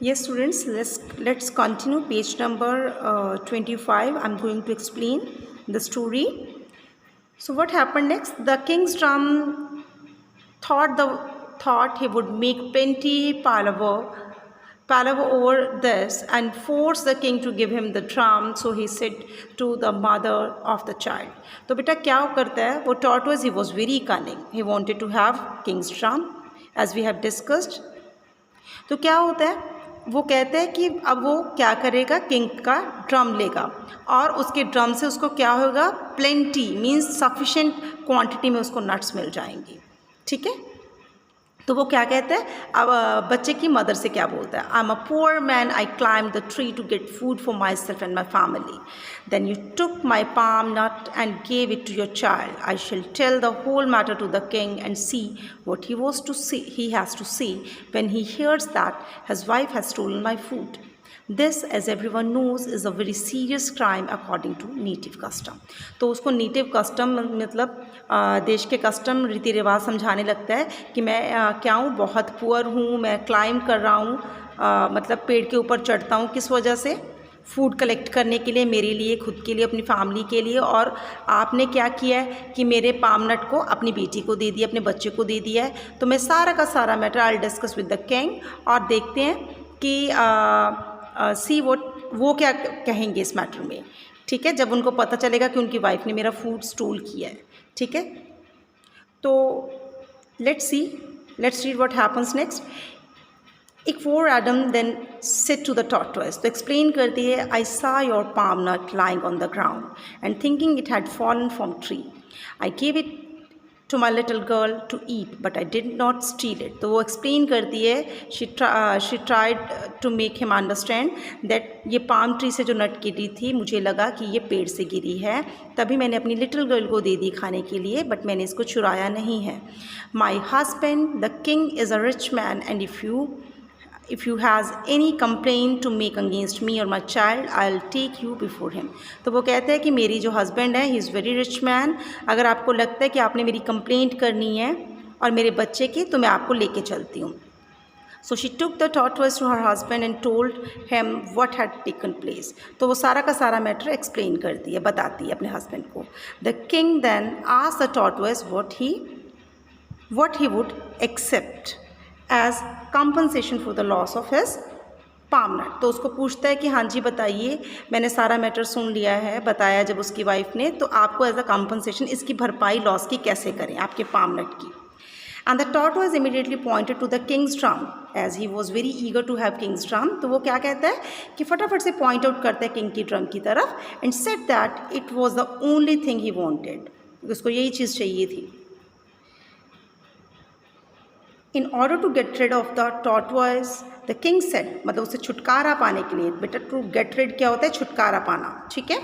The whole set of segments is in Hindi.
Yes, students, let's continue page number 25. I'm going to explain the story. So what happened next? The king's drum thought he would make plenty palaver over this and force the king to give him the drum. So he said to the mother of the child. तो बेटा क्या करता है वो tortoise? He was very cunning. He wanted to have king's drum, as we have discussed. तो क्या होता है, वो कहते हैं कि अब वो क्या करेगा, किंग का ड्रम लेगा और उसके ड्रम से उसको क्या होगा, प्लेंटी मीन्स सफिशेंट क्वांटिटी में उसको नट्स मिल जाएंगी। ठीक है, तो वो क्या कहते हैं, अब बच्चे की मदर से क्या बोलता है, I am a poor man, I climb the tree to get food for myself and my family, then you took my palm nut and gave it to your child, I shall tell the whole matter to the king and see what he has to say when he hears that his wife has stolen my food. This, as everyone knows, is a very serious crime according to native custom. तो उसको नेटिव कस्टम मतलब देश के कस्टम रीति रिवाज समझाने लगता है कि मैं क्या हूँ, बहुत पुअर हूँ, मैं क्लाइम कर रहा हूँ, मतलब पेड़ के ऊपर चढ़ता हूँ, किस वजह से, फूड कलेक्ट करने के लिए, मेरे लिए, खुद के लिए, अपनी फैमिली के लिए। और आपने क्या किया है कि मेरे पाम नट को अपनी बेटी को दे दिया, अपने बच्चे को दे दिया है। तो मैं सारा का सारा matter I discuss with the king और देखते हैं कि सी वो क्या कहेंगे इस मैटर में। ठीक है, जब उनको पता चलेगा कि उनकी वाइफ ने मेरा फूड स्टोल किया है। ठीक है, तो let's read what happens next. एक for Adam then said to the tortoise, तो एक्सप्लेन करती है, I saw your palm nut lying on the ground and thinking it had fallen from tree, I gave it to my little girl to eat but I did not steal it. तो वो एक्सप्लेन करती है, she tried to make him understand that ये पाम ट्री से जो नट गिरी थी, मुझे लगा कि ये पेड़ से गिरी है, तभी मैंने अपनी लिटिल गर्ल को दे दी खाने के लिए, बट मैंने इसको चुराया नहीं है। My husband the king is a rich man and if you has any complaint to make against me or my child, I'll take you before him. तो वो कहते हैं कि मेरी जो हस्बैंड है, he is very rich man, अगर आपको लगता है कि आपने मेरी कंप्लेंट करनी है और मेरे बच्चे की, तो मैं आपको लेके चलती हूँ। So she took the tortoise to her husband and told him what had taken place. तो वो सारा का सारा मैटर एक्सप्लेन करती है, बताती है अपने हस्बैंड को। The king then asked the tortoise what he would accept as compensation for the loss of his palm nut. तो उसको पूछता है कि हाँ जी बताइए, मैंने सारा मैटर सुन लिया है, बताया जब उसकी वाइफ ने, तो आपको एज अ कंपनसेशन इसकी भरपाई लॉस की कैसे करें, आपके पाम नट की। And the tortoise immediately pointed to the king's drum as he was very eager to have king's drum. तो वो क्या कहता है कि फटाफट से पॉइंट आउट करता है किंग की ड्रम की तरफ and said that it was the only thing he wanted, उसको यही चीज़ चाहिए थी। In order to get rid of the tortoise, the king said, मतलब उसे छुटकारा पाने के लिए, बेटा टू गेट रिड क्या होता है, छुटकारा पाना। ठीक है,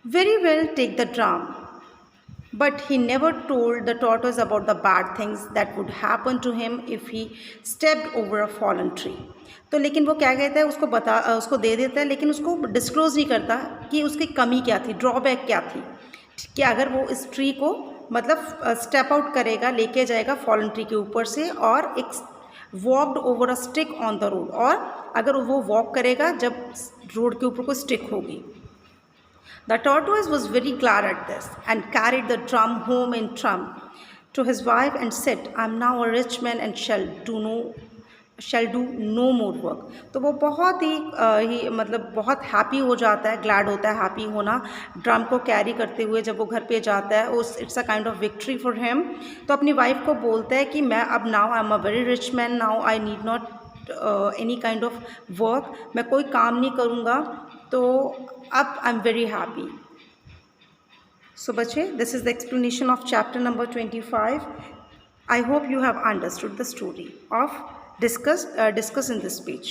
very well take the drum, but he never told the tortoise about the bad things that would happen to him if he stepped over a fallen tree. तो लेकिन वो क्या कहता है, उसको दे देता है, लेकिन उसको डिस्क्लोज नहीं करता कि उसकी कमी क्या थी, ड्रॉबैक क्या थी, कि अगर वो इस ट्री को मतलब स्टेप आउट करेगा, लेके जाएगा फॉलन ट्री के ऊपर से और एक walked over a stick on the road, और अगर वो वॉक करेगा जब रोड के ऊपर कोई स्टिक होगी। The tortoise was very glad at this and carried the drum home in turn to his wife and said, I am now a rich man and shall do no more work. तो वो बहुत ही मतलब बहुत हैप्पी हो जाता है, ग्लैड होता है, हैप्पी होना, ड्रम को कैरी करते हुए जब वो घर पे जाता है, उस it's a kind of victory for him. तो अपनी वाइफ को बोलता है कि मैं अब now I am a very rich man, now I need not any kind of work, मैं कोई काम नहीं करूँगा, तो अब आई एम वेरी हैप्पी। सो बच्चे, this is the explanation of chapter number 25. I hope you have understood the story of discuss in this speech.